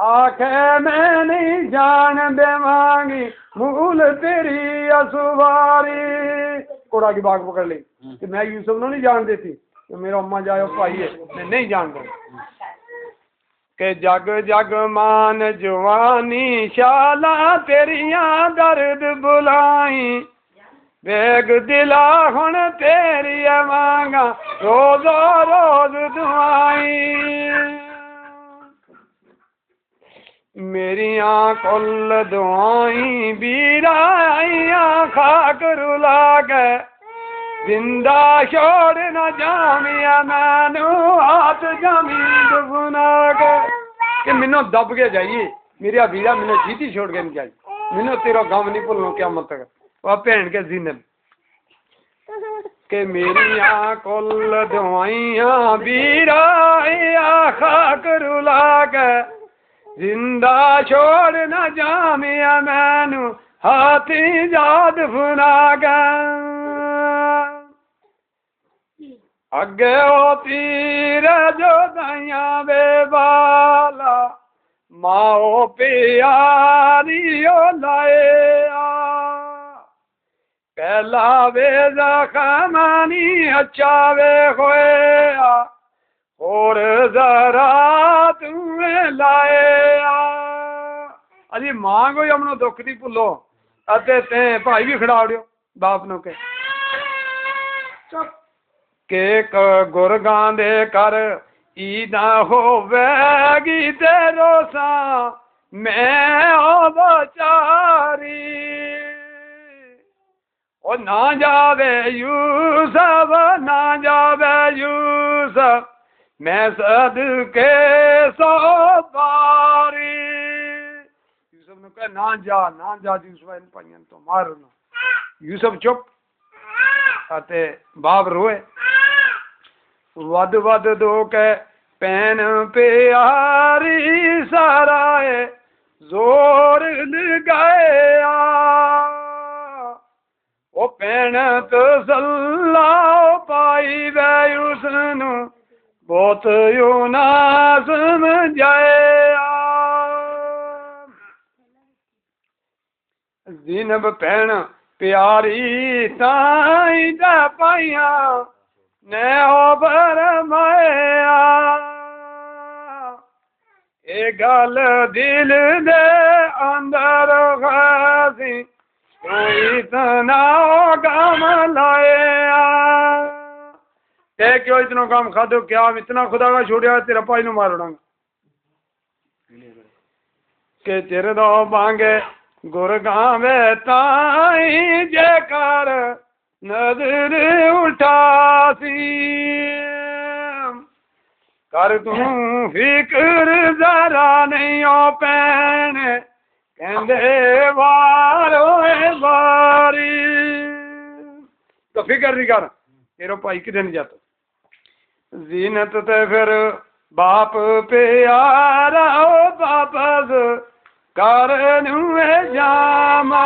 आखे मैं नहीं जान देवांगी मूल तेरी असवारी। घोड़ा की बाग पकड़ ली कि मैं यूसुफ को नहीं जान देती, तो मेरा अम्मा जाए भाई है, मैं नहीं जान दे के जग जग मान जवानी शाला तेरिया दर्द बुलाई बेग दिला हुन तेरी मांगा रोजो रोज दुआई मेरिया कुल दुआई बीराइया खाक रुला के जिंदा छोड़ न जामिया मैनू हाथ जमीन बुना के मैनू दब के जाइए मेरा वीरा मैनू जीती छोड़ के नहीं जाइए मैनू तेरा गम नहीं भूलना क्या मत कर वह भैन के जिनब के मेरिया कुल दवाइया बीराइया खाक रुला के जिंदा छोड़ न जामिया मैनू हाथी जाद फुना के अगे ओ तीर जो दाइया बेबाला माओ प्यारी ओ लाया पहला वे जखमानी अच्छा वे होया और जरा तुम्हें लाया अजी मां को अपना दुख दी भुलो अते ते भाई भी खड़ा उड़ियो बाप नो के चुप के गुरगां दे कर ईदा होवेगी तेरो सा मैं ओ बेचारी ओ ना जावे यूसुफ ना जावे यूसुफ मैं सदके सो बारी यूसुफ ने कहा ना जा यूसुफ इन भाइयों तो मार ना यूसुफ चुप अते बाप रोए वद वद दो के पैन प्यारी साराए जोर लगाया ओ पैन तो सल्ला पाई वे उसनु बहुत यू ना समझाया जिनब पैन प्यारी ताई दा पाइया ने हो बरमाया ए गल दिल दे अंदर खासी कोई इतना गम लाया ते क्यों इतना गम खादो क्या इतना खुदा का छोड़िया तेरा भाई नु मारना के तेरे दो बांगे गुरगां वे ताई जेकर नजर उठासी कर तू फिक्र जरा नहीं ओ पैन कहंदे वारो बारी तो फिक्र नहीं कर तेरा भाई किधर नहीं जाता जीनत ते फिर बाप प्यारा ओ वापस कर नुए जामा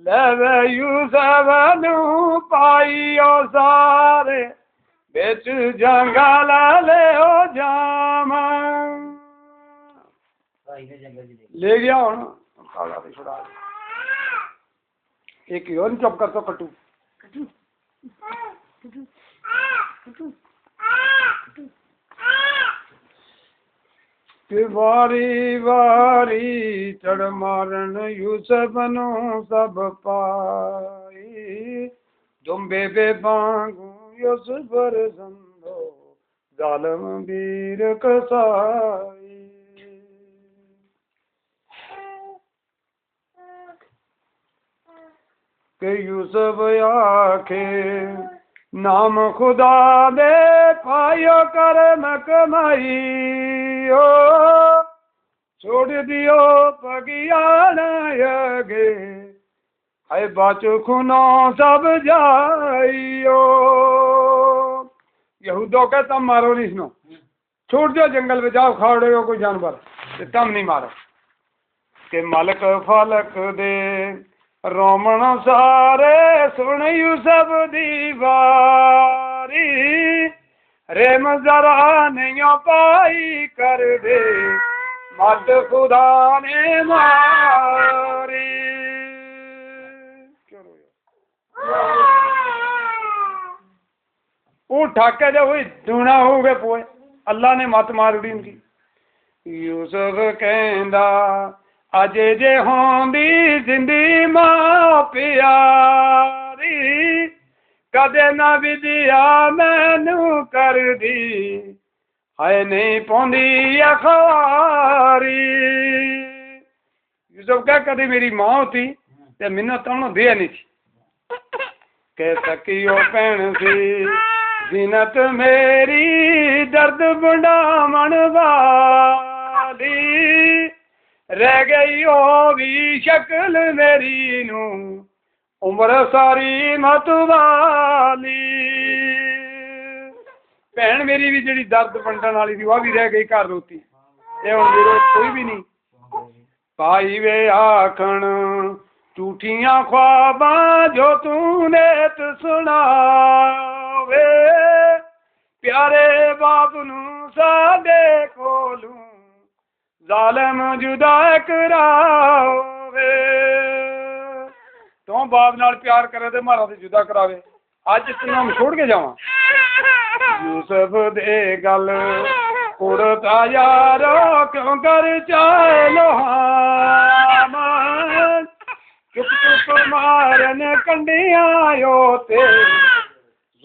लवे यूसुफ नू पाई ओ सारे बिच जंगल ले ओ जामा ले गया हूँ काला भी छुड़ा एक और चुप कर तो कटू वारी वारी चढ़ मारन यूसुफ नु सब पाई दुम्बे बे बांगू यूसुफ संदो जालम वीर कसाई के यूसुफ आखे नाम खुदा दे पायो कर न कमाई हो छोड़ दियो पगियाना यगे है बच खुनो सब जाइयो यहूदों के तम मारो नहीं सुनो छोड़ दो जंगल में जाओ खाओ हो कोई जानवर तम नहीं मारो के मालक फालक दे रोमन सारे सुन यूसुफ दी बारी रेम जरा नहीं पाई कर दे मत खुदा ने मारी। वो ठाके जो हुई दूना हो गए पोए अल्लाह ने मत मार दी उनकी। यूसुफ कहंदा अजे जे होंदी जिंदी मां प्यारी कदे ना विद्या मैनू कर दी हाय नहीं पौंदी अखबारी। यूसुफ कह कदी मेरी मां होती ते मैनू तोड़ दे नहीं थी। कह सकी ओ भैन सी जिनत मेरी दर्द बुढ़ावन वाली रह गई ओ भी शक्ल मेरी नू उम्र सारी मत वाली। भैन मेरी भी जी दर्द वंडन वाली थी वह भी रह गई घर रोती ये हुण मेरे कोई भी नहीं। भाई वे आखण झूठियां ख्वाबां जो तूने तो सुनावे प्यारे बाप नू साडे कोलू जालिम जुदा करावे। तो बाप नाल प्यार करे ते मारा ते जुदा करावे अज तैनूं छोड़ के जावां। यूसुफ दे गल कुड़ता यारो क्यों कर चाहे लोहान चुप चुप मारन कंडियां ते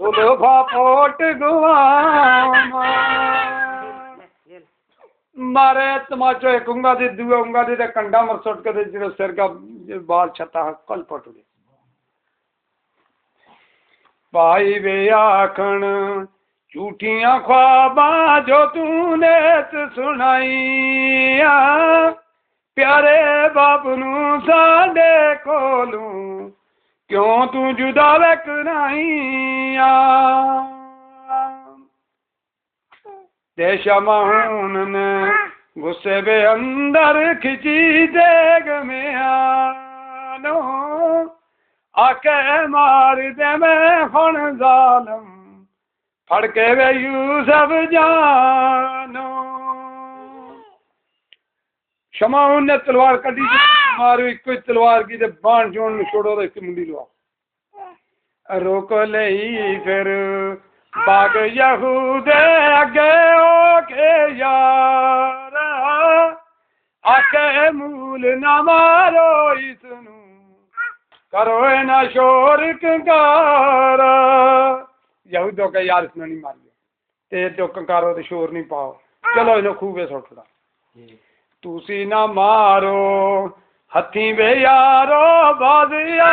जुल्फा पोट गुआमा मारे तमाचो एक उंगा दे दूए उंगा दे कंडा मर सुट के जो सिर का बाल छता कल पट गए। भाई वे आखण झूठियां ख्वाबां जो तूने तो सुनाइया प्यारे बाप नू साडे कोलू क्यों तू जुदा कराइया। शमाऊन ने गुस्से बे अंदर खिंची देग में आनो आके मार दे मैं हुण जालम फड़के वे यूसुफ जानो। शमाऊन ने तलवार कटी मारो एक तलवार की बाण जोन छोड़ो तो एक मुंडी लुआ रोक लई फिर बाग यहूदे अगे ओके यार आके मूल ना मारो इसनू करो ना शोर कंकारा। यहूदों का यार इसने नहीं मारियो ते तो कंकारो ते शोर नहीं पाओ चलो इन्हों खूबे सुटड़ा तुसी ना मारो हथी वे यारो बाजिया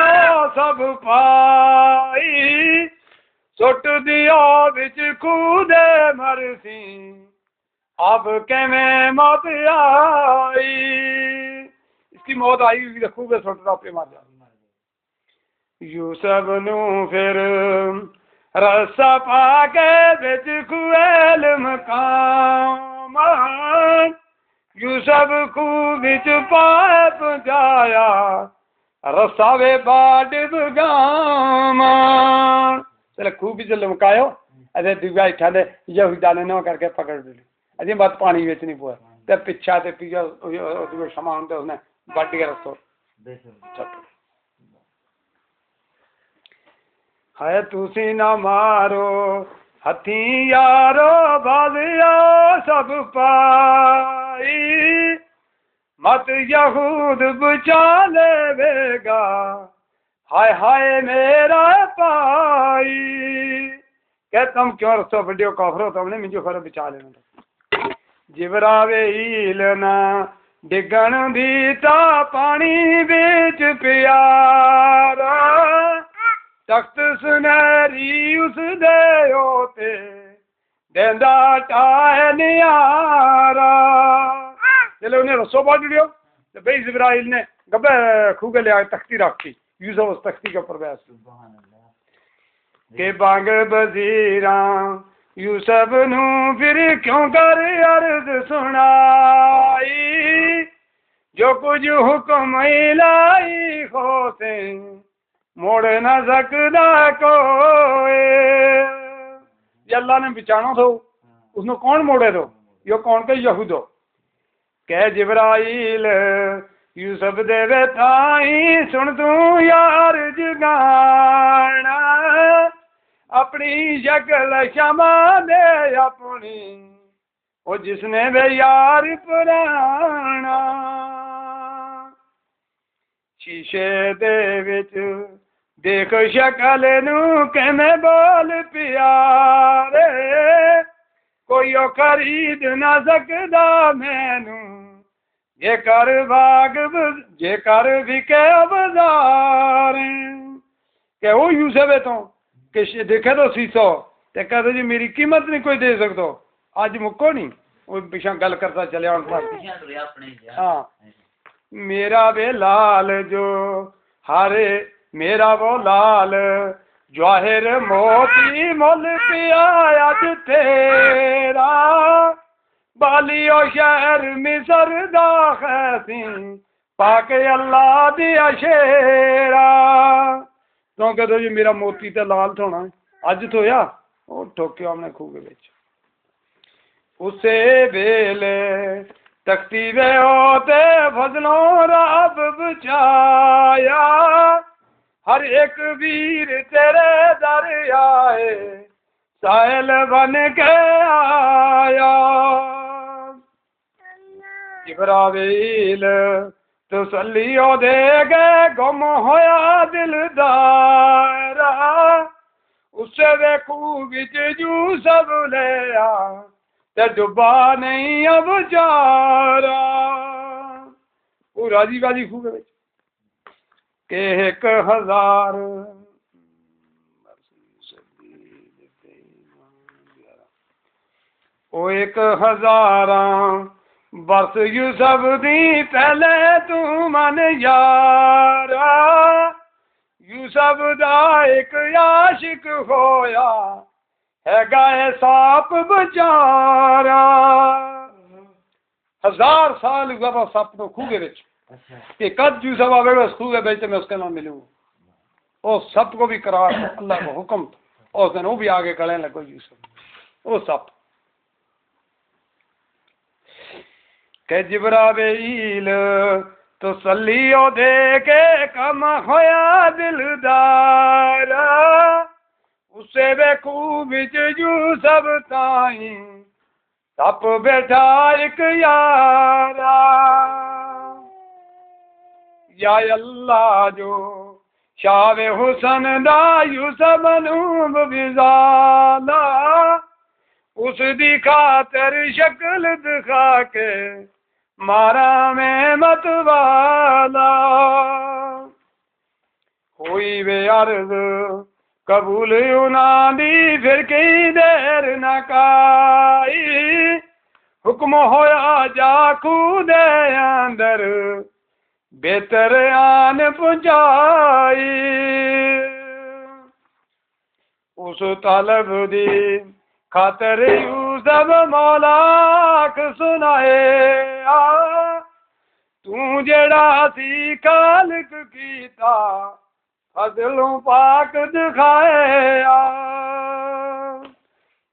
सब पाई सुट दियो बिच कूदे मरसी अब कैमें मौत आई। इसकी मौत आई हुई खूब सुट पे मार जा। यूसुफ नू फिर रस्सा पाके बिच खुएल मकाम यूसुफ खूह बिच पाए पहुंचाया रस्सा वे बाट बगामा चले खूह बिच लमकायो अरे दिव्या इठा ने यहूदा ने ना करके पकड़ ली अजे बात पानी बिच नहीं पोया ते पिछा ते पिया समान ते उसने बट के रस्तो है तुसी ना मारो हथी यारो बाजिया सब पाई मत यहूद बचा लेगा हाय हाय मेरा पाई। क्या तुम क्यों रस्तो वीडियो काफरो तुमने मुझे खर बचा लेना जिबरावे हीलना डिगन दीता पानी बिच प्यारा तख्त सुनहरी उस दे होते देंदा टाए नियारा। चलो उन्हें रसो बांट दियो तो भाई जिब्राइल ने गब्बे खूगे ले आए तख्ती रखी यूसुफ उस तख्ती के ऊपर बैठ के बांग बजीरा यूसुफ नू फिर क्यों कर अर्ज सुनाई जो कुछ हुक्म लाई होते मोड़ न सकदा कोई अल्लाह ने बचाना थो उसने कौन मोड़े दो यो कौन के यहूदो कह जिब्राइल यूसुफ देवे ताई सुन तू यार जगाना अपनी शक्ल क्षमा दे अपनी ओ जिसने वे यार पुराना शीशे दे विच देख शक्ल नू किवें बोल प्यारे कोई ओ खरीद ना सकदा मैनू जेकर विके बाजार के वो यूसुफ है तो कि देखे तो सीसो ते कहते जी मेरी कीमत नहीं कोई दे सकते अज मुक्को नहीं वो पिछा गल करता चलिया हाँ मेरा वे लाल जो हारे मेरा वो लाल जवाहिर मोती मुल पिया अज तेरा बालियो शहर मिसर दा खैसी पाके अल्लाह दिया शेरा तो कहते जी मेरा मोती तो लाल थोना अज थोया वो ठोक्यो हमने खूह के बिच उसे वेले तख्ती वे होते फजलों रब बचाया हर एक वीर तेरे दर आए साहिल बन के आया जिब्राइल तसल्लियो दे गए गुम होया दिलदारा उससे वे खूह विच यूसुफ ले आ ते डुबा नहीं अब जारा वो राजी बाजी खूह के के 1000 ओ 1000 बस यूसुफ दी पहले तू मन यारा यूसुफ दा एक आशिक होया है गाए साप बेचारा 1000 साल हुआ सप तो खूह के बिच कि कद यूसुफ आवेगा उस खूह के बिच मैं उसके नाम मिलूंगा वो सप को भी करार अल्लाह को हुक्म उस दिन वो भी आगे गले लगो यूसुफ वो सप के जिब्राइल तो सलियो दे के कम होया दिलदार उसे वे खूह विच यूसुफ ताई सप बैठा एक यारा या अल्लाह जो शावे हुसन दा यूसुफ नूब बिजाला उस दी खातर शक्ल दिखा के मारा में मत वाला हुई वे अर्ज कबूल उनादी फिर कई देर न काई हुक्म होया जा खुद अंदर बेहतर आन पहुंचाई उस तलब दी खातर यूसुफ मौलाक सुनाए तू जेड़ा सी खालिक कीता फजलों पाक दिखाया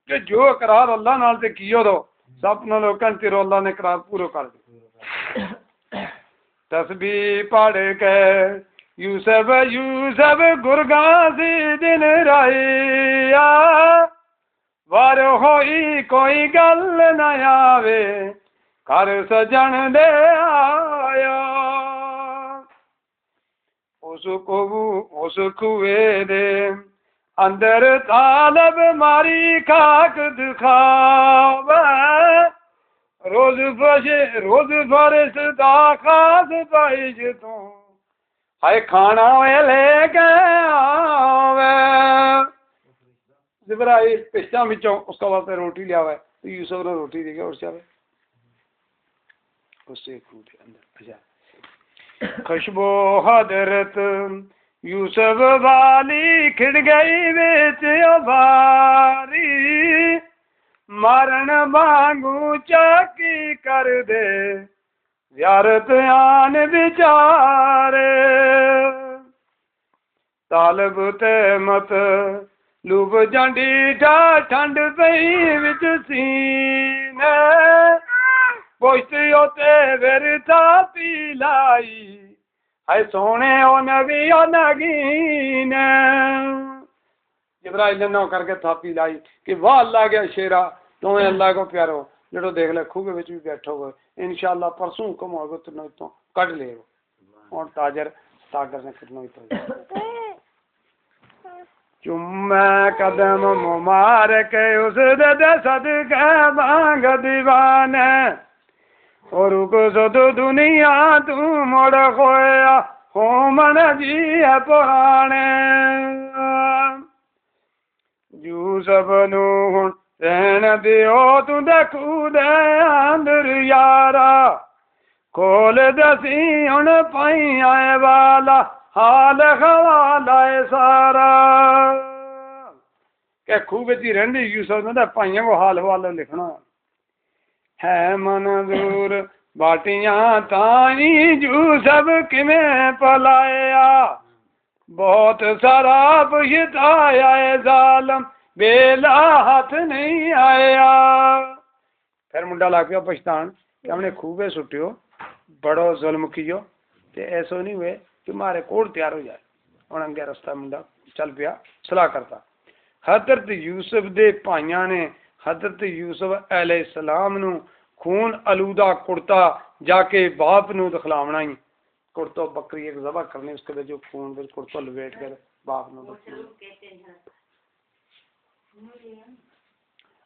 कि जो इकरार अल्लाह नाल ते कियो दो सब लोगों तेरो अल्लाह ने इकरार पूरा कर दिया तस्बीह पढ़ के यूसुफ गुरगा सी दिन राया वार होई कोई गल न आवे घर सजन दे आया उस कुएं दे अंदर तालब मारी खाक दिखावे रोज फरिश दा खास पाई तू हाय खाना ले के आवे जिब्राइल पिछा बिचों उसका वास्ते रोटी लिया हुआ है तो यूसुफ ने रोटी दी और चाहे उससे खूह के अंदर अच्छा खुशबू हजरत यूसुफ वाली खिड़ गई बिच बारी मरण वांगू चाकी कर दे ज़ियारत आन बिचारे तालब ते मत लूप जांडी ठंड पई विच सीने पुछती ओते फिर थापी लाई हाय सोने ओ नबी ओ नगीने जिब्राइल ने नौ करके थापी लाई कि वाह अल्लाह के शेरा तुम्हें अल्लाह को प्यारो जो देख ले खूह के भी बैठो गो इंशाअल्लाह परसों हुक्म होगा तुम तो कट ले और ताजर सागर ने कितना तो चुम्मा कदम मुबारक उस दे सदके मांग दीवाने और को सद दुनिया तू मोड़ खोया हो मन जी है पुराने जू सब नू रहन दियो तू देखू दे अंदर यारा खोल दसी हुन पाई आए वाला हाल खवाला सारा के खूब जी रहंदी यूसुफ ने भाइयों को हाल हवाला लिखना है मंजूर बाटियां ताई जू सब किमें पलाया बहुत सारा बुझताया जालम बेला हाथ नहीं आया फिर मुंडा लग गया पछतान कि हमने खूबे सुटियो बड़ो जुल्म कियो ते ऐसो नहीं हुए कि मारे कोड़ तैयार हो जाए और अंगे रास्ता मुंडा चल पिया सलाह करता हजरत यूसुफ दे भाइयां ने हजरत यूसुफ अलैहिस्सलाम नू खून आलूदा कुर्ता जाके बाप नू दिखलावना ही कुर्तो बकरी एक ज़बह करनी उसके बाद जो खून बिल कुर्तो लपेट कर बाप नू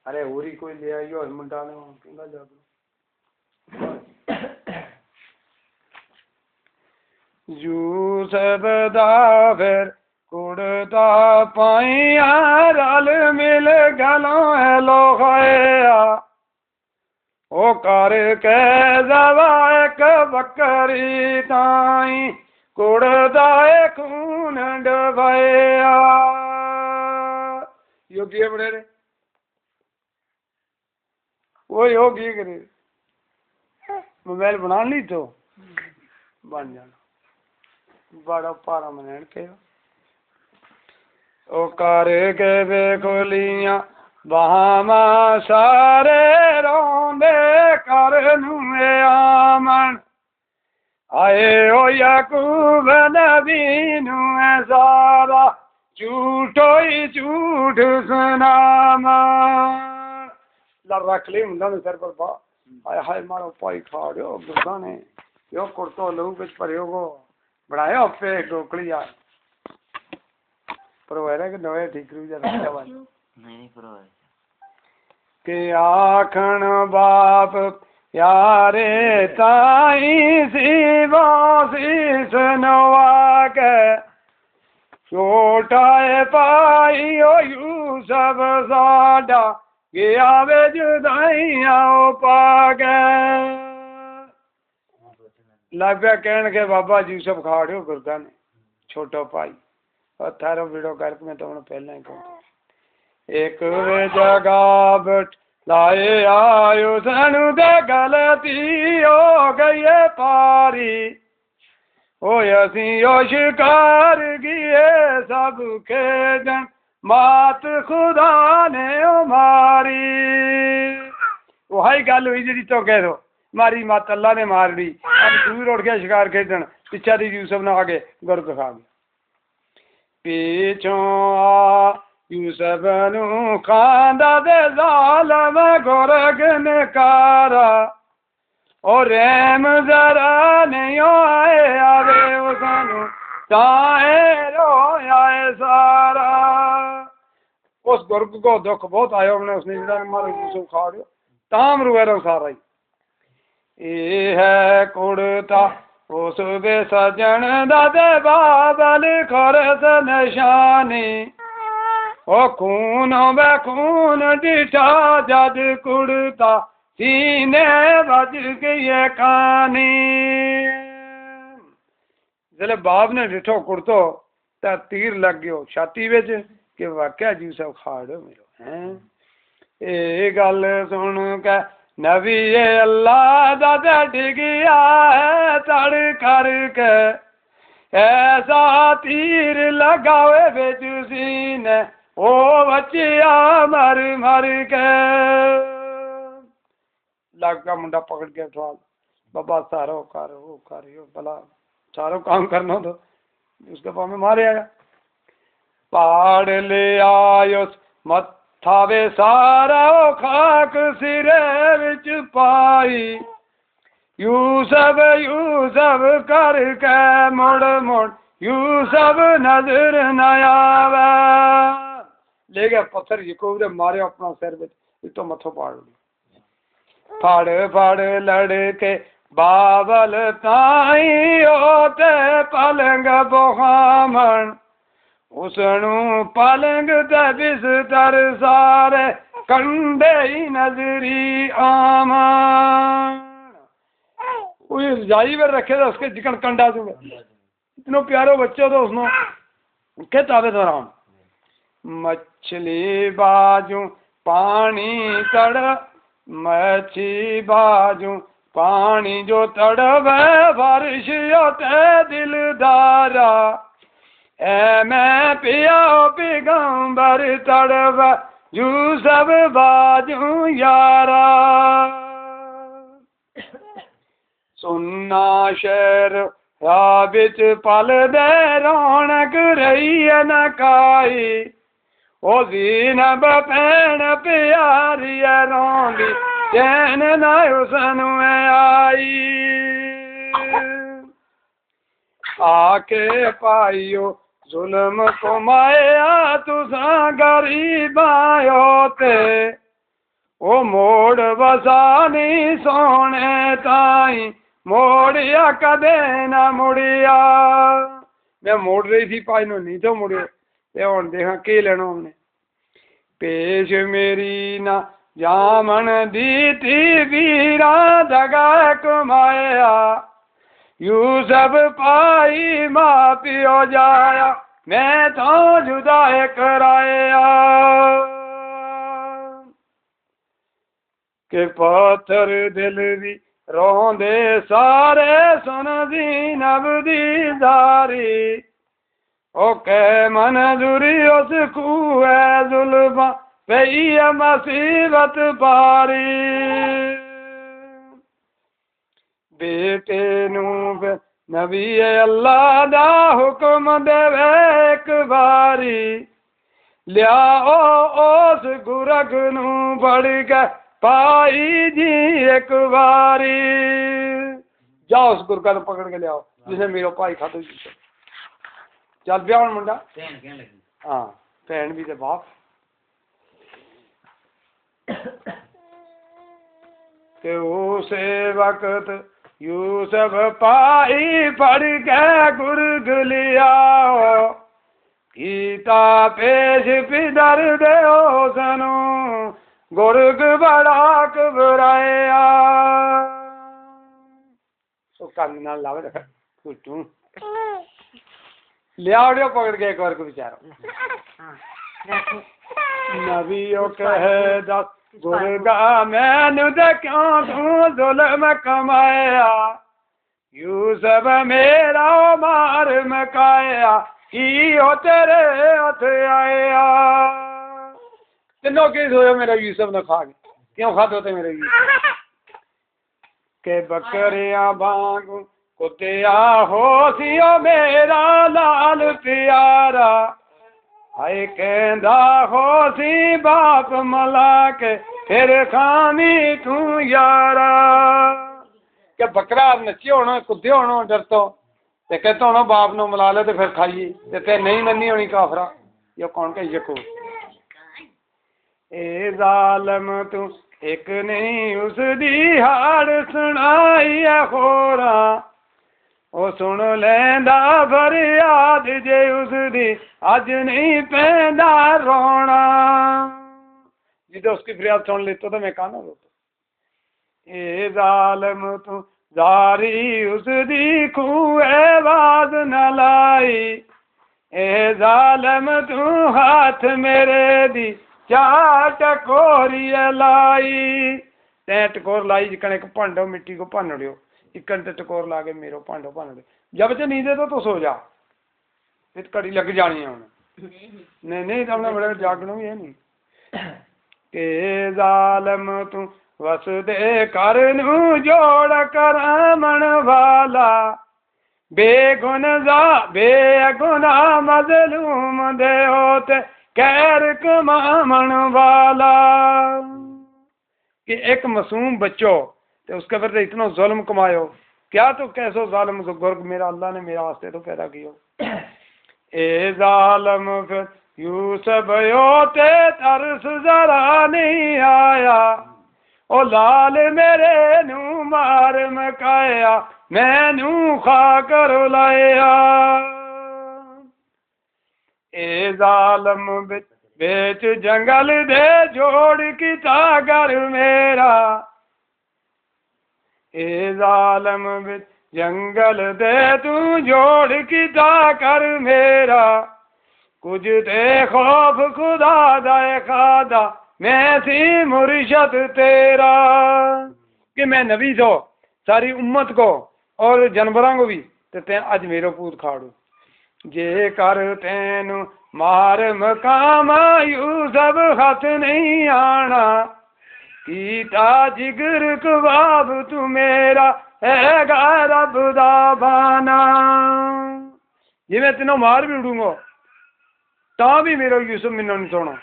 अरे होरी कोई ले आई और मुंडा ने कहंदा जा यूसुफ दा फिर कुड़ता पाइया रल मिल गलों लोहाया ओ कर के जवा एक बकरी ताई कुड़ता खून डबाया योगी बड़े रे वो योगी करे मोबाइल बना ली तो बन जाना बड़ा पारा मन के ओ कर के बेखोलियां बहामा सारे रोंदे कर नुए आमन आए ओ याकूब नबी नुए सारा झूठो ही झूठ सुनामा लड़ रख ली मुंडा ने सर पर बा आए हाय मारो पाई खाड़ो गुरदा ने यो कुर्तो लहू बिच भरियो गो बनाया पे गोकली यार परवारा के नवे ठीक रू जा नहीं परवारा के आखन बाप यारे ताई सीवा शीस नवा के छोटा पाई ओ यूसुफ साडा गया वे जुदाइयां पाके लग गया कहन के बाबा यूसुफ खाड़ो गुरदा ने छोटो भाई और थारो वीडियो कर में तो पहले ही कहता एक जगह बट लाए आयो सनु दे गलती हो गई पारी ओ असी ओ शिकार गिए सब खेदन मात खुदा ने मारी वही गल हुई जी तो कह दो मारी मात अल्लाह ने मार दी अब दूर उड़ गया शिकार खेदन पिछा दी यूसुफ ने आगे गुरक खा गया पीछों आ यूसुफ नू खांदा दे जालम गुरक नकारा और रहम जरा नहीं आए आवे उसनू ताए रोया सारा उस गुरक को दुख बहुत आया हमने उसने मारो यूसुफ खा गया ताम रुए रो सारा ही ये है कुड़ता उस वे सजन दादे बाबल खरस निशानी ओ खून वे खून डिठा जद कुड़ता सीने बज गई कानी जले बाप ने डिठो कुड़तो ता तीर लग गयो छाती विच कि वाकया यूसुफ खाड़ो मेरो हैं ए गल सुन के नबी अल्लाह दा डिगिया है तड़ करके ऐसा तीर लगावे बिच सीने ओ बच्चिया मर मर के। लग मुंडा पकड़ के सवाल, बाबा सारो कर वो कर यो भला सारो काम करना तो उसके पाँव में मारे आया। पहाड़ ले आयो मत्था वे सारा खाक सिरे विच पाई, यूसुफ करके मुड़ मुड़ यूसुफ नजर न आवे। ले गया पत्थर यकूब मारे अपना सिर विच तो मथो पाड़ लिया। फड़ फड़ लड़के बाबल ताई ओते पलंग बुखामण, उसनू पलंग ते बिस्तर सारे कंडे ही नजरी आमन। रजाई में रखे तो उसके जिकन कंडा दूंगा, इतनो प्यारो बच्चो तो उसनो के ताबे दौरान। मछली बाजू पानी तड़, मच्छी बाजू पानी जो तड़वे बारिश होते दिलदारा, ए मैं पिया पैगंबर तड़वे यूसुफ बाजू यारा। सुन्ना शहर बिच पल दे रौनक रही है न काई, ओ ज़ीनब भैन प्यारी रोंदी चैन न उसनू आई। आके पाइयो जुल्म को माया तुसा गरीब आयो ते, ओ मोड़ बसानी सोने ताई मोड़िया कदे न मुड़िया। मैं मोड़ रही थी पाई नो नहीं तो मुड़े ते हुण देखा के लेना हमने। पेश मेरी ना जामन दी थी वीरा दगा कमाया, यूसुफ पाई माँ पियो जाया मैं तो जुदा कराया। के पत्थर दिल दी रोंदे सारे सुन ज़ीनब दी जारी, ओ के मंजूरी उस कुए जुल्फां पई मुसीबत पारी। बेटे नू नबी अल्लाह दा हुक्म देवे एक बारी, लियाओ उस गुरग नू फड़ के पाई जी एक बारी। जाओ उस गुरगा को पकड़ के ले आओ जिसे मेरो भाई खाते। चल ब्याह हुण मुंडा। हाँ भैन भी ते बाप। ते उसे वक्त यूसुफ पाई फड़ के गुरग लियाओ, कीता पेश पिदर दे उसनू गुरग बड़ा घबराया। तो कंग नाल लावे रख कुटू लियाओ पकड़ के एक बार को बेचारो। नबियो कहे दस गुरगा मैनू दे क्यों तू जुल्म कमाया, यूसुफ मेरा मार मकाया की हो तेरे हथ आया। तीनों केस हो मेरा यूसुफ ने खा के क्यों खाते होते मेरे यूसुफ के बकरियां बांगू कुतिया हो सियो मेरा लाल प्यारा, हाय कहंदा हो सी बाप मला के फिर खामी तू यारा। के बकरा नच्चे होना कुत्ते होना डरतो ते कहते होना बाप नो मिला ले तो फिर खाइए ते नहीं मन्नी होनी काफरा। ये कौन कही यको ए जालम तू एक नहीं उस दी हाड़ सुनाई है खोरा, ओ सुन लेंदा फरियाद जे उस दी अज नहीं पैंदा रोना। जिदे उसकी फरियाद सुन लेते तो मैं कहना रोता। ए जालम तू जारी उस दी खूए बाज न लाई, ए जालम तू हाथ मेरे दी चार टकोरी लाई। तै टकोर लाई जिकन एक भांडो मिट्टी को भन्न इकन ते टकोर ला के मेरो भांडो भन्न जब से नींदे तो सो जा फिर घड़ी लग जानी है। नहीं नहीं तुमने बड़े जागणू है नहीं के जालम तू वस दे कर नू जोड़ कर मन वाला बेगुना मजलूम दे होते कैर कमामण वाला कि एक मासूम बच्चो तो उसके फिर इतना जुल्म कमायो क्या तो कैसो जालिम गुर्ग मेरा अल्लाह ने मेरा वास्ते तो पैदा कियो ए जालिम फिर यूसुफ होते तरस जरा नहीं आया ओ लाल मेरे नू मार मकाया मैनू खा कर लाया ए जालम बेच जंगल दे जोड़ किता घर मेरा ए जालम बेच जंगल दे तू जोड़ किता कर मेरा कुछ दे खौफ खुदा दाए खादा मैं थी मुर्शद तेरा कि मैं नबी सो सारी उम्मत को और जानवरों को भी ते तैं अज मेरो पूत खाड़ू जे कर तैन मार मकाम यूसुफ हाथ नहीं आना कीता जिगर कबाब तू मेरा है रब दा बाना जे मैं तेनों मार भी उड़ूंगा ता भी मेरो यूसुफ मैनू नहीं सोना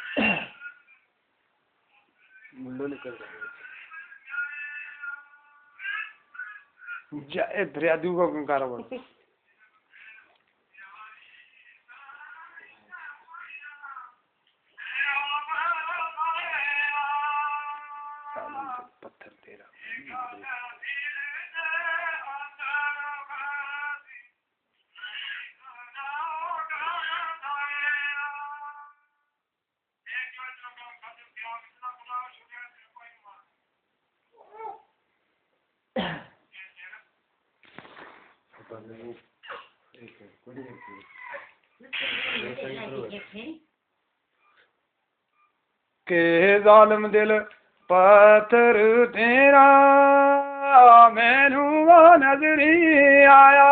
दरियादू को कारोबार पत्थर तेरा के जालिम दिल पत्थर तेरा मैनू नजरी आया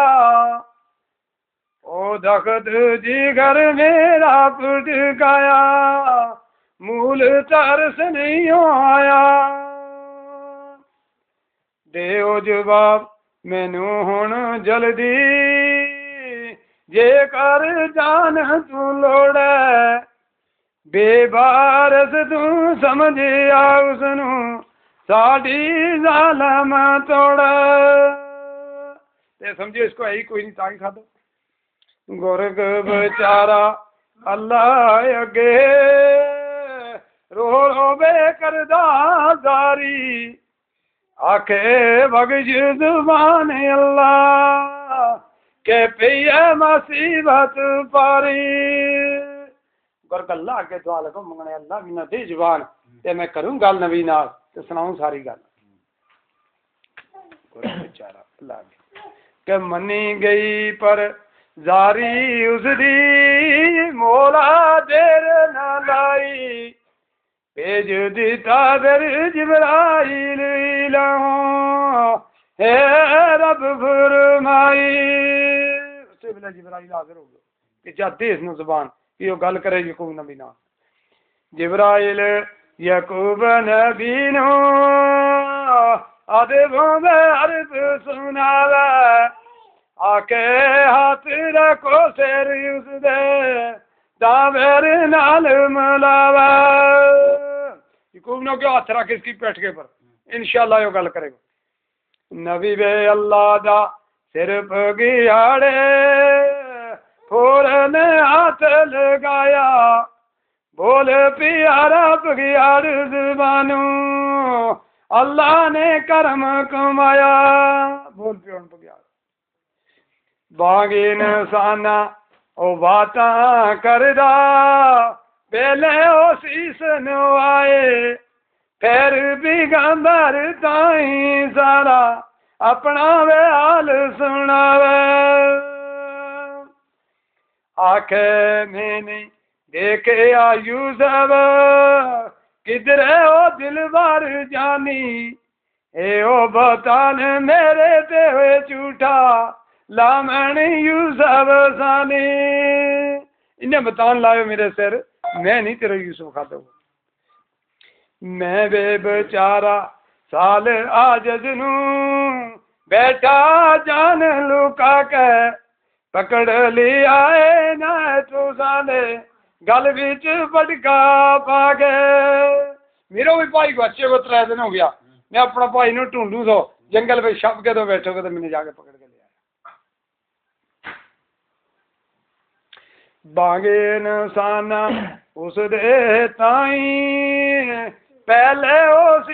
ओ दखत जिगर मेरा पुटकाया मूल तरस नहीं आया देओ जवाब मैनू हुण जल्दी जे कर जान तू लोड़े बेबारस तू समझिया उसनू साड़ी जालम तोड़ ते समझे इसको है ही कोई नहीं ताकि खादो गोरख बेचारा अल्लाह अगे रो रो बे करदा जारी आखे बख्श जुबान अल्लाह के पिया मुसीबत पारी गोरख अल्लाह अगे दुआ लगो मंगने अल्लाह भी ना दे जुबान ते मैं करूं गल नबी नाल ते सुनाऊं सारी गल गोरख बेचारा अल्लाह के मनी गई पर जारी उसदी मौला देर न लाई भेज दिता फिर जिब्राइल इलाहों हे रब फरमाई उसे वेले जिब्राइल हाजिर हो गया कि जा दे इसनूं ज़बान कि वो गल करे यकूब नबी नाल जिब्राइल यकूब नबी नूं अदबों दे अर्ज सुनावे आके हाथ रखो सिर उसदे दावेर नाल मलावा यकूब ने क्यों हाथ रख इसकी पेट के पर इंशाल्लाह यो गल करेगा नबी वे अल्लाह दा सिर पगियाड़े फौरन हाथ लगाया बोल प्यारा पगियाड़ ज़बानू अल्लाह ने करम कमाया बोल प्यार पगियाड़ बागी इंसाना ओ बाता करदा पहले ओ शीस नवाए फिर भी गंबर ताई सारा अपना वे हाल सुनावे आखे मैंने देखे यूसुफ किधरे ओ दिलबर जानी ए ओ बतान मेरे ते हुए झूठा लामण यूसुफ सानी इन्हें बतान लायो मेरे सिर, मैं नहीं तेरा यूसुफ खाता हूँ। मैं वे बेचारा साल आजज नू बैठा जान लुका के पकड़ लिया है ना तू साले गल बिच बटका पा गए। मेरा भी भाई को अच्छे को 3 दिन हो गया, मैं अपना भाई नु ढूंढू तो जंगल में छप के तो बैठोगे तो मैंने जाके पकड़ के लिया। बांगे इंसाना उस दे ताई पहले उस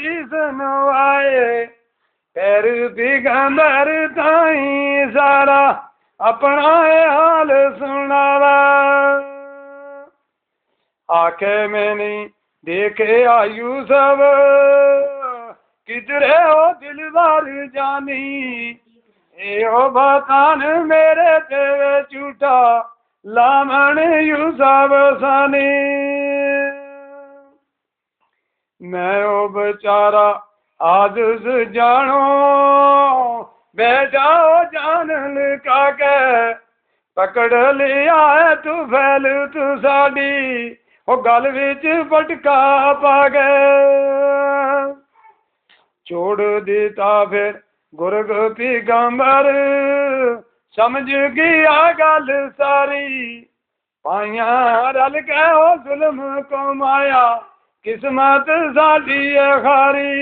नवाए पैर दिगंबर ताई सारा अपना हाल सुनावा। आखे मैंने देखे आयु सब किधरे हो दिलवार जानी यो बतान मेरे तेरे झूठा लामन यूसुफ सानी। मैं ओ बेचारा आज जानो बैठा हो जान लुका के पकड़ लिया है तू फैल तू साड़ी ओ गल विच पटका पा गए। छोड़ देता फिर गुरग पैगंबर समझ गया गल सारी पाइया रल के ओ जुल्म को माया किस्मत साडी है खारी।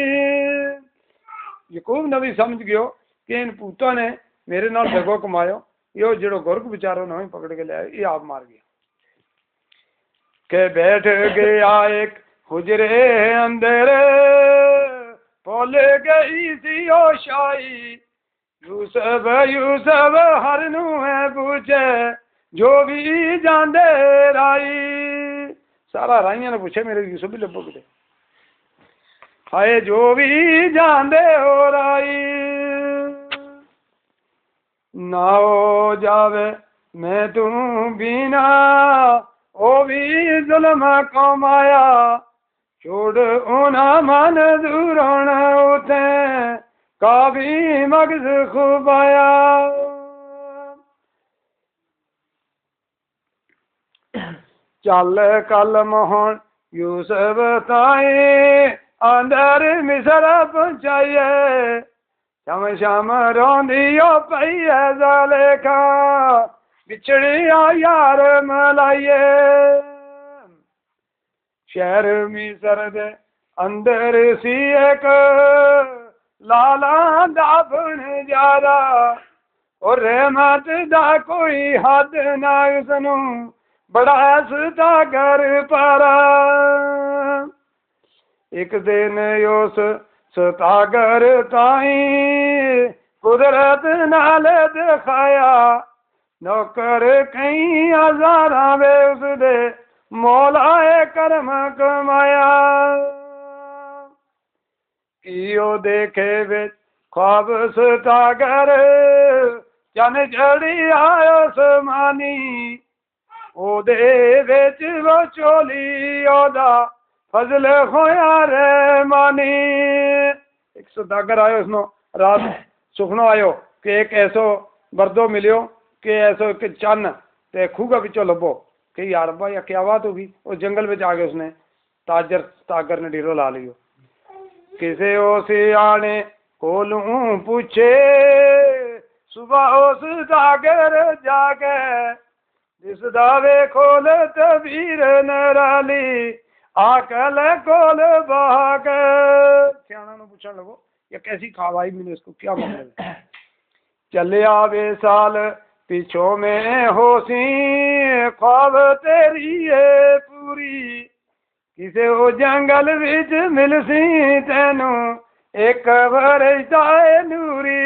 यकूब नबी समझ गयो कि इन पूतों ने मेरे नाल दगो कमायो, यो जेड़ो गुरग बेचारो ने पकड़ के लिया ये आप मार गया। के बैठ गया एक हुजरे अंदर बोल गई सी ओ शाही यूसुफ यूसुफ हर नू है पूछे जो भी जांदे राई। सारा राइया ने पूछे मेरे यूसुफ भी लभो किते, हाय जो भी जांदे हो राई। ना हो जावे मैं तू बिना ओ भी जुल्म कमाया छोड़ ओना मन दूर उठे काफी मगज खुबाया। चल कल मोहन यूसुफ ताई अंदर मिसर पहुंचाइए शम शम रोंदियो पई है ज़ुलेखा बिछड़िया यार मलाइए। शहर मिसर दे अंदर सी एक लाला दा बन जारा और रहमत दा कोई हद ना उसनू बड़ा हसदा कर पारा। एक दिन उस सतागर ताई कुदरत नाल दिखाया नौकर कई हजारा वे उसदे मौलाए करम कमाया। कियो देखे वे ख्वाब सतागर चन चढ़ी आयो समानी ओदे विच वो चोली ओदा फजल खोया रे मानी। एक सौदागर आयो उसनो रात सुखनो आयो कि एक ऐसो बरदो मिलियो कि ऐसो एक चन ते खूगा बिचो लभो कि यार भाई क्या बात होगी। उस जंगल में आके उसने तागर ने डेरो ला लियो। किसे उस आने कोलू पूछे सुबह उस तागर जाके जिस दावे खोल तबीर नराली आकल कोल बहाग। सियाणा ने पूछने लगो ये कैसी खावाई मैंने इसको क्या मतलब है। चले आवे साल पिछो में होसी ख्वाब तेरी है पूरी किसे वो जंगल विच मिलसी तेनू एक बरसाए नूरी।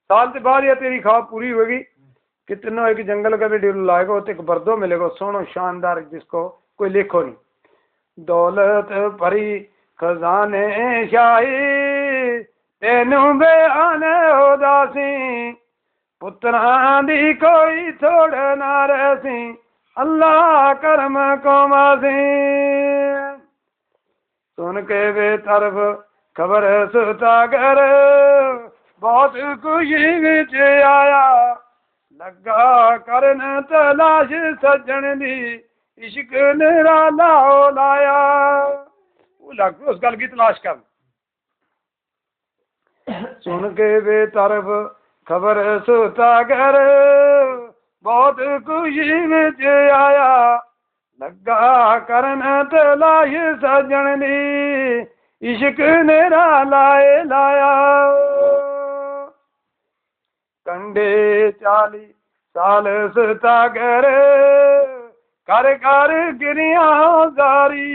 साल के बाद ये तेरी ख्वाब पूरी होगी कितना एक जंगल का भी डेरो लाएगा तो एक बरदो मिलेगा सोनो शानदार जिसको कोई लिखो नहीं। दौलत भरी खजाने शाही तेनू बयान उदासी पुत्रा दी कोई थोड़ ना रहसी अल्लाह करम को मासी। सुन के वे तरफ खबर सुतागर बहुत खुशी विच आया लगा करन तलाश सजन दी इश्क निराला हो लाया। वो लग उस गल की तलाश कर। सुन के बेतरफ खबर सुता कर बहुत खुशी विच आया। लगा करन तलाश सजन दी इश्क निराला लाया। कंडे 40 साल सुता कर गिरिया जारी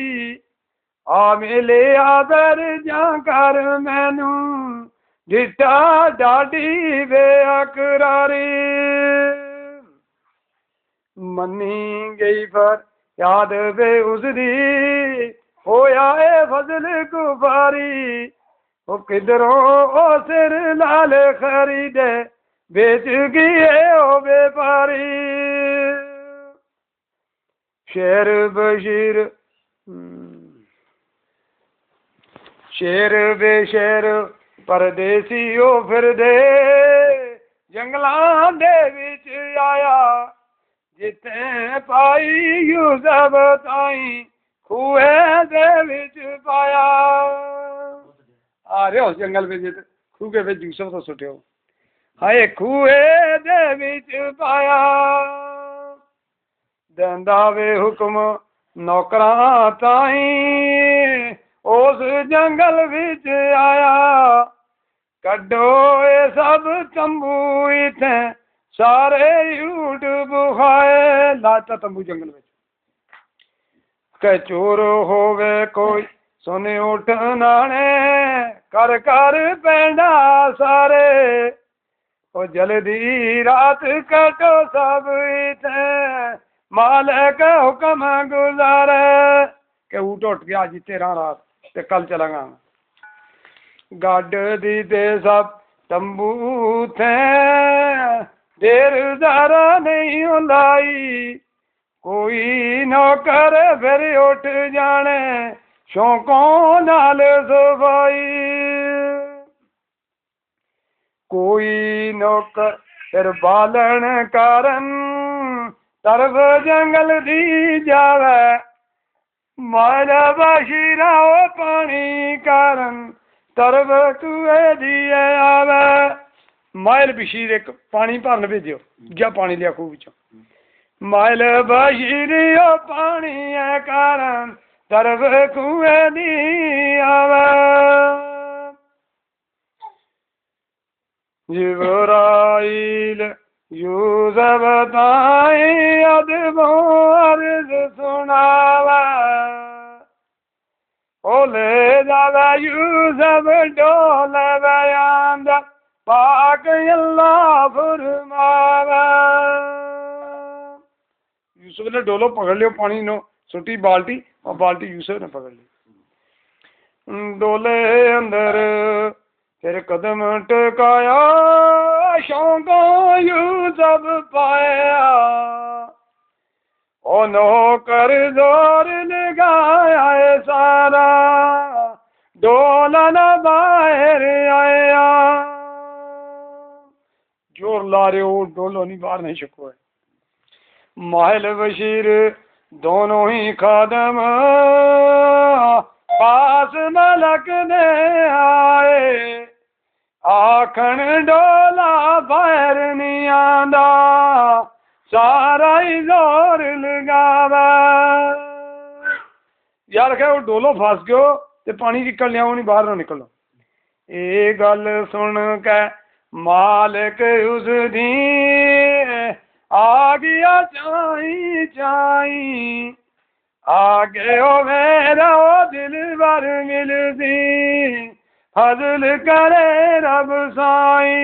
आ मिले आदर जा कर मैनू डिटा डाडी बेअकरारी। मनी गई पर याद वे उसदी होया ए फजल गुफारी। वो किधरों ओ सिर लाल खरीदे बेच गए ओ व्यापारी। शेर बशीर शेर बेशेर परदेसी ओ फिर दे जंगलां दे विच आया। जिथे पाई यूसफ ताई खूहे दे विच पाया। आ रहे हो जंगल में जिते खूह के विच यूसफ तो सुटियो हाय खूहे दे विच पाया। देंदा वे हुक्म नौकरां ताई उस जंगल विच आया। कड्डो ए सब तंबू इथे सारे ऊट बुखाए। लाता तंबू जंगल में के चोर होवे कोई सुने उठ नाने कर कर पैंडा सारे। ओ जल्दी रात कटो सब इथे मालिक हुक्म गुजारे। के ऊट उठ गया जी 13 रात ते कल चलांगा। गड दी ते सब तंबू थे देर जरा नहीं लाई। कोई नौकर फिर उठ जाने शौकों नाल सफाई। कोई नौकर फिर बालन कारण तरफ जंगल दी जावे। मारा बशीरा ओ पानी कारण तरफ कुए दी आवे। माइल बशीर एक पानी भरन भेजो जा पानी लिया खूह विचों। माइल बशीर ओ पानी है कारण तरफ कुए दी आवे। जिब्राइल यूसुफ ताई अदबों अर्ज सुनावा। ओ ले जावे यूसुफ डोल बयान पाक अल्लाह फरमावे। यूसुफ ने डोलो पकड़ लियो पानी नो सुटी बाल्टी और बाल्टी यूसुफ ने पकड़ ली। डोले अंदर फिर कदम टकाया शौकों यूसुफ पाया। ओ नौकर जोर लगाया सारा डोला न बाहर आया। जोर ला रहे हो डोलो नहीं बाहर नहीं शको है। माहिल बशीर दोनों ही खादम पास मलक ने आए। आखन डोला बाहर नहीं आंदा सारा ही जोर लगावा। यार क्या वो डोलो फस गयो ते पानी निकल लिया नहीं बाहर ना निकलो। ये गल सुन के मालिक उस दी आ गया चाई चाई। आगे ओ मेरा ओ दिल भर मिलदी फजल करे रब साई।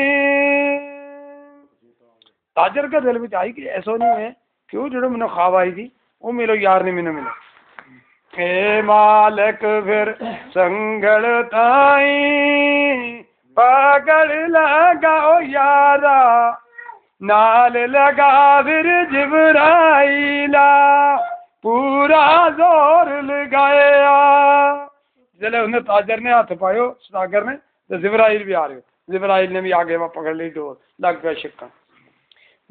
ताजर के दिल में आई कि ऐसा नहीं है क्यों जो मैंने ख्वाब आई थी वो मेरे यार ने मैंने मिला। हे मालिक फिर संगल ताई पकड़ लगाओ यारा। नाल लगा फिर जिब्राइला पूरा जोर लगाया। जले उन्हें ताजर ने हाथ पायो सदागर ने तो जिब्राइल भी आ रहे। जिब्राइल ने भी आगे वहां पकड़ ली डोर लग गया शिक्का।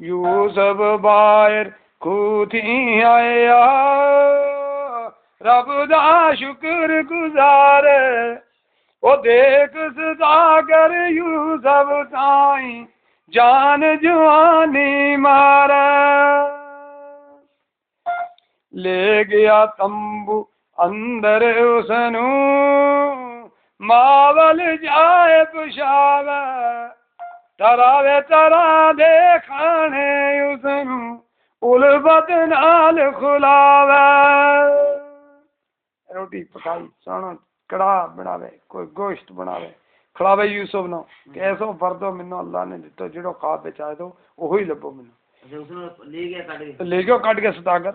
यूसुफ बाहर खूथी आया रब दा शुक्र गुजार ओ देख सदागर यूसुफ ताई जान जवानी मारा ले गया तंबू अंदर उसनू मावल जाए पुछावा तरावे तरा दे खाने उसनू उलबत नाल खुलावे रोटी पकाई सोना कड़ाह बनावे कोई गोश्त बनावे खिलावे यूसुफ नो कि ऐसो फर्दो मैनू अल्लाह ने दिता जो खाब बिच आए दो ओही लभो मैनू ले गया कट के सतागर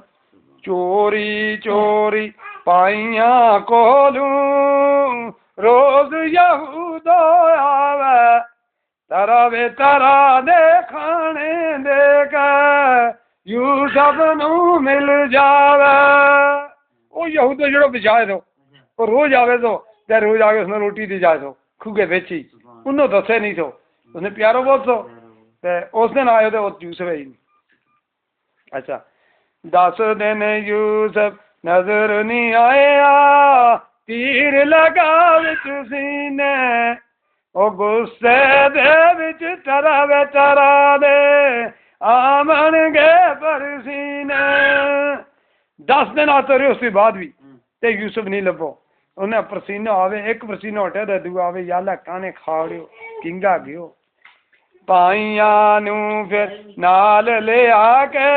चोरी चोरी पाइया कोलू रोज यहूदो आवे तरावे तरा दे खाने देख यूसुफ नू मिल जावे ओ यहूदो जो बिछाए दो वो रोज आवे तो रोज आके उसने रोटी दी जाए तो खुगे बेच ही उन्होंने दसे नहीं सो उसने प्यारो बहुत सो उस दिन आए तो यूसुफ है ही नहीं अच्छा 10 दिन यूसुफ नजर नहीं आया तीर लगा विच सीने ओ गुस्से दे विच तरावे तरा दे आमन गए परसीने 10 दिन आते रहे उसके बाद भी ते यूसुफ नहीं लभो उन्हें परसीना आवे एक परसीना हटे तो दूआ आवे याला काने खाड़ियो किंगा गयो पाइया नू फिर नाल ले आके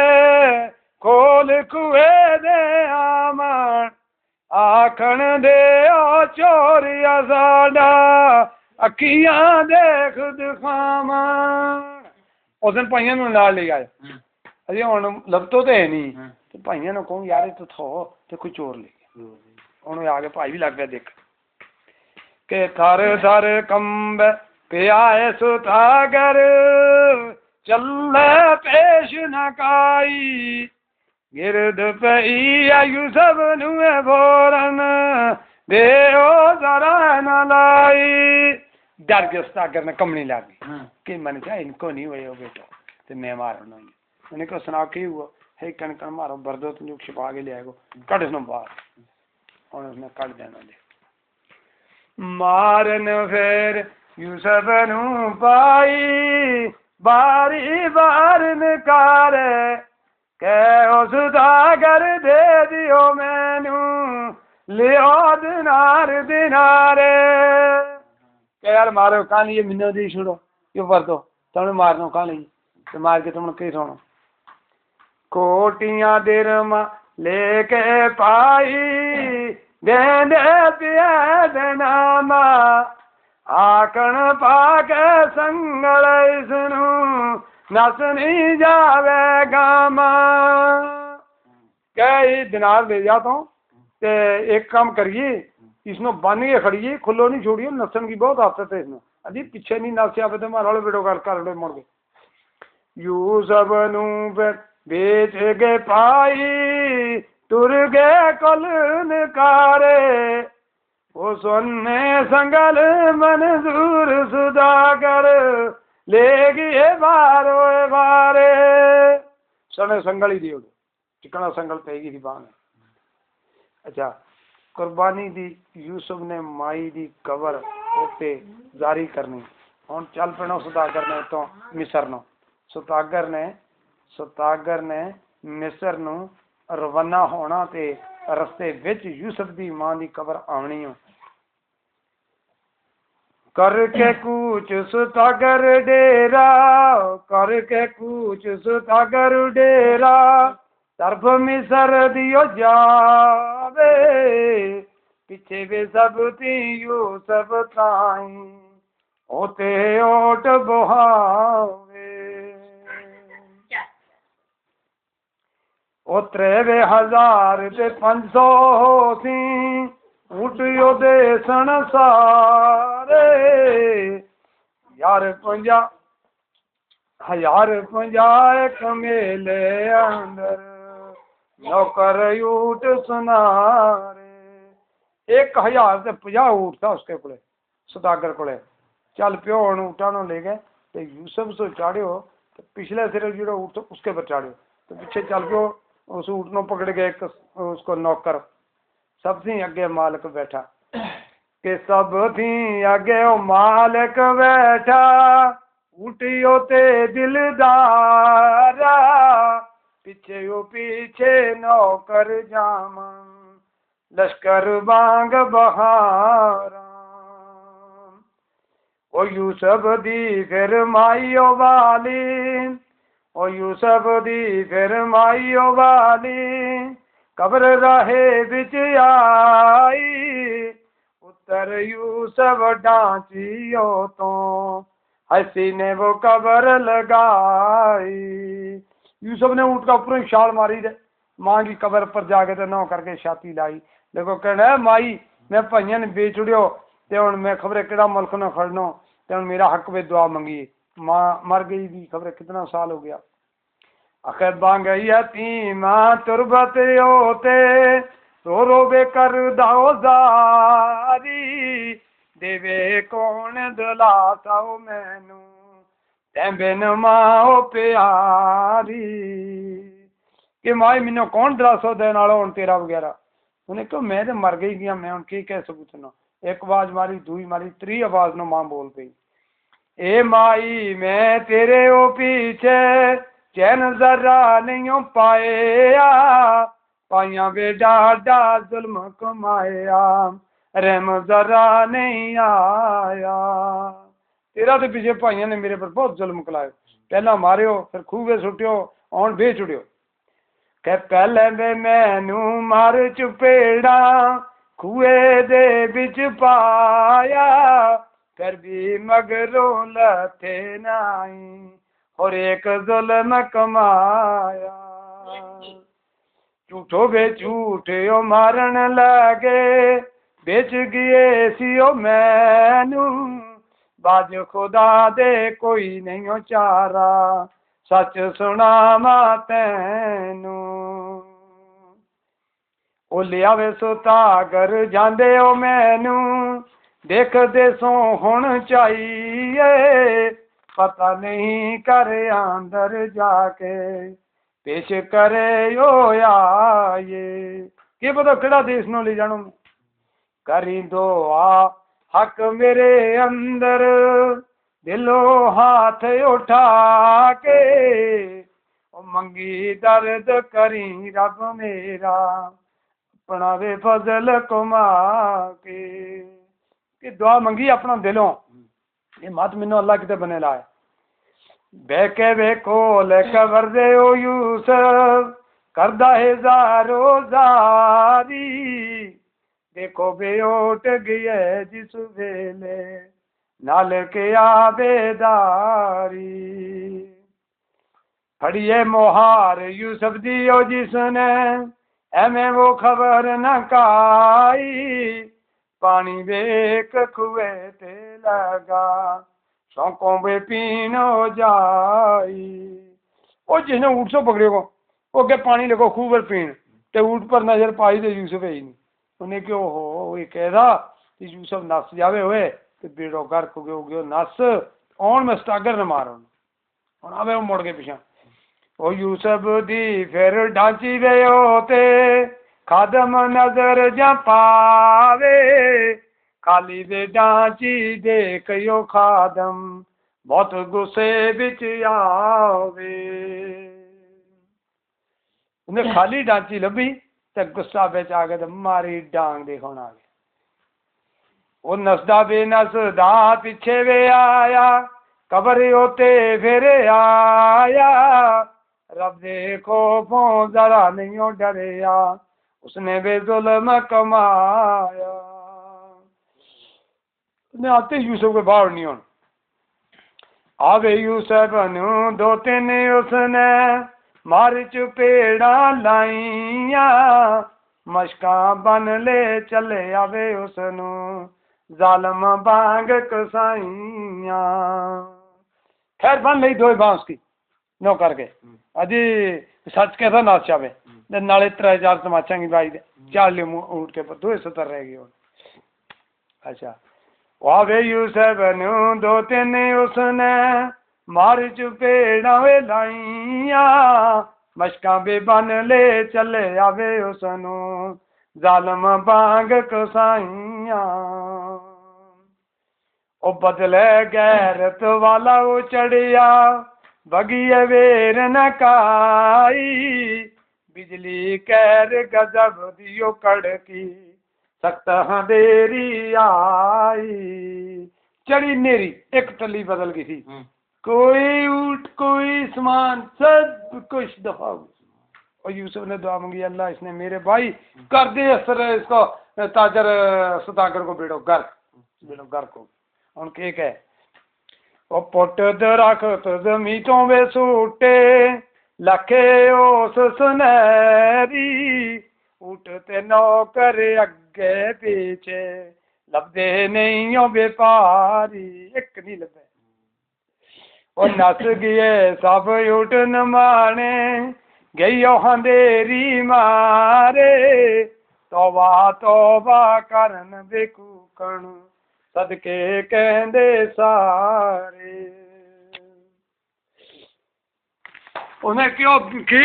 खोल कुए दे आमन आखन दे ओ चोरिया साडा अखियां देख दिखावन उस दिन भाइयों नू नाल ले आए अजे हुण लभतो तो है नहीं तो भाइयों ने कहूँ यार तो थो तो कोई चोर ले गया उन्होंने आगे भाई भी लग गया देख के थर थर कंब पियाए सुतागर चले पेश नकाई गिरद पई यूसुफ नुए बोरन दे ओ जरा न लाई डर गया सुतागर ने कमनी लग गई कि मैंने कहा इनको नहीं हुए हो बेटा तो मैं मारना उन्हें को सुना की हुआ है कण मारो बरदो तुम छिपा के ले आएगो कट इसनो बाहर और उसने कट देना दे मारन फिर यूसुफ नू पाई बारी बार नकारे के उस दागर दे दियो मैनू लियो दिनार दिनारे के यार मारो कहां ये मिनो दी छोड़ो ये बरदो तुमने मारनो कहां ली तो मार के तुमने कहीं सोना कोटियां दिरमा लेके पाई देंदे पिया देनामा आकण पाके संगल इसनू नस नहीं जावे गामा कई दिनार दे जा तो ते एक काम करिए इसनो बन के खड़िए खुलो नहीं छोड़िए नसन की बहुत आदत है इसमें अजी पीछे नहीं नसिया पे तो मारा बेटो कर मुड़ के यूसुफ नू फिर बेच के पाई तुर गए कल नकारे वो सोने संगल मंजूर सुदागर ले गए बारो बारे सोने संगल ही दियो चिकना संगल पेगी थी बाण अच्छा कुर्बानी दी यूसुफ ने माई दी कबर ओते जारी करनी हुन चल पैना सुदागर ने तो मिस्र नो सुतागर ने मिस्र नू रवाना होना ते रस्ते विच यूसुफ दी मां दी कबर आनी हो करके कूच सुतागर डेरा करके कूच सुतागर डेरा तरफ मिस्र दियो जावे पीछे वे सब थी यूसुफ ताई ओते ओट बुहावे ओ 3000 ते 500 सी उठियो दे सन सारे यार 50 कमेले अंदर नौकर ऊट सुनारे 1000 ते 50 ऊट था उसके कोले सुदागर कोले चल प्यो ऊँटा नो ले गए ते यूसुफ सो चाड़ियो तो पिछले सिरे जो ऊँट तो उसके पर चाड़ो, तो पीछे चल के उस ऊँट को पकड़ के एक उसको नौकर सबसे अगे मालिक बैठा के सब थी अगे ओ मालिक बैठा ऊँटियों ते दिलदारा पीछे ओ पीछे नौकर जामन लश्कर बांग बहारा ओ यूसुफ दी फिर माइयो वाली ओ यूसुफ दी फिर माइयो वाली कब्र राहे बिच आई उतर यूसुफ डांचियो तो हसी ने वो कब्र लगाई। यूसुफ ने ऊँट का ऊपर छाल मारी दे मां की कब्र पर जाके तो नौ करके छाती लाई। देखो कहना माई मैं भाइयों ने बेच उड़ियो ते हुण मैं खबरे किहड़ा मुल्क न खड़नो ते हुण मेरा हक वे दुआ मंगी। मां मर गई भी खबरे कितना साल हो गया। आखिर बांग यतीमा तुरबत होते रो रो बे कर दाओ जारी देवे कौन दिलाताओ मैनू तैं बिन माओ प्यारी कि माई मैनू कौन दिलासो देने वाला हुण तेरा वगैरह। उन्हें क्यों मैं तो मर गई गया मैं हुण की कह सकूँ ना। एक आवाज मारी दूई मारी त्री आवाज न मां बोल पई ए माई मैं तेरे ओ पीछे चैन जरा नहीं पाया पाइया वे डाडा जुल्म कमाया रहम जरा नहीं आया। तेरा तो पीछे भाइयों ने मेरे पर बहुत जुल्म कलायो पहला मारियो फिर खूबे सुटियो आउण बेच उड़ियो के पहले वे मैनू मार चुपेड़ा खूए दे बिच पाया फिर भी मगरों लथे नाई और एक जुल्म कमाया। झूठो बे झूठे ओ मारन लगे बेच गए सी ओ मैनू बाज खुदा दे कोई नहीं ओ चारा सच सुनावा तैनू ओ लिया वे सुतागर जांदे ओ मैनू देखदे सो हुण चाहिए पता नहीं कर अंदर जाके पेश करे यो आए कि पता केड़ा देश नो ले जानो करी दो आ हक मेरे अंदर दिलो हाथ उठा के ओ मंगी दर्द करी रब मेरा अपना वे फजल कमा के दुआ मंगी अपना दिलों ये मत मैनू अल्लाह किते बने लाए बैके वे कोल कबर दे ओ यूसुफ करदा है जारो जारी देखो बे उठ गए जिस वेले नाल के आबेदारी फड़िए मोहार यूसुफ दी ओ जिसने एवें वो खबर न काई पानी वेक खुए ते लगा शौकों बे पीनो जाई। ओ जिसने ऊँट से पकड़े को वो के पानी लगो खूब पर पीन ते ऊँट पर नजर पाई तो यूसुफ है ही नहीं। उन्हें क्यों हो ये कह रहा कि यूसुफ नस जावे हुए तो बेड़ो गर्क हो गयो नस आउण में स्टागर न मारो और आवे वो मुड़ के पिछा ओ यूसुफ दी फिर ढांची वे होते खादम नजर जा पावे खाली दे डांची देख यो खादम बहुत गुस्से बिच आवे। उन्हें खाली डांची लभी ते गुस्सा बिच आ गया मारी डांग देखने आ गया। वो नसदा बेनसदा पीछे वे आया कबर होते फिर आया रब देखो खौफों जरा नहीं डरिया उसने बेजुल्म कमाया। आते यूसुफ के बाहर नहीं होने आवे यूसुफ नू दो तीन उसने मार चुपेड़ा लाइया मशका बन ले चले आवे उसनू जालम बांग कसाइया। खैर बन ली दो बांस की नो करके अजी सच कहता नाच चावे नाले 3-4 तमाचा की बाई दे 4 ले उठ के 270 रह गई। अच्छा वावे यूसुफ नू 2-3 उसने ਮਾਰ ਚਪੇੜਾਂ ਵੇ ਲਾਈਆਂ ਮਸ਼ਕਾਂ ਬੇਬਨ ਲੈ ਚੱਲੇ ਆਵੇ ਉਸ ਨੂੰ ਜ਼ਾਲਮ ਵਾਂਗ ਕਸਾਈਆਂ ਉਹ ਬਦਲੇ ਗੈਰਤ ਵਾਲਾ ਉਹ ਚੜਿਆ ਬਗੀਏ ਵੇਰ न ਕਾਈ ਬਿਜਲੀ ਕਹਿਰ ਗਜ਼ਬ ਦਿਓ ਕੜਕੀ ਸਖਤ ਹਨੇਰੀ ਆਈ ਚੜੀ ਨੇਰੀ ਇੱਕ ਟੱਲੀ ਬਦਲ ਗਈ थी कोई ऊंट कोई सामान सब कुछ दफा और यूसुफ ने दुआ मांगी अल्लाह इसने मेरे भाई कर दे असर इसको ताजर सदागर को बेड़ो घर को उनके कहे ਉਹ ਪੁੱਟ ਦਰਖਤ ਜ਼ਮੀਨੋਂ ਵੇ ਸੂਟੇ ਲਖੇ ਉਸ ਸੁਨਹਿਰੀ ਊਠ ਤੇ ਨੌਕਰ ਅੱਗੇ ਪਿੱਛੇ ਲੱਭਦੇ ਨਹੀਂ ਉਹ ਵਪਾਰੀ ਇੱਕ ਨਹੀਂ ਲੱਭੇ ਉਹ ਨੱਸ ਗਏ ਸਭ ਊਠ ਨਮਾਣੇ ਗਈ ਉਹ ਹਨੇਰੀ ਮਾਰੇ ਤੋਬਾ ਕਰਨ ਬੇਕੂਕਣ ਸਦਕੇ ਕਹਿੰਦੇ ਸਾਰੇ ਉਹਨੇ ਕਿਉਂ ਕੀ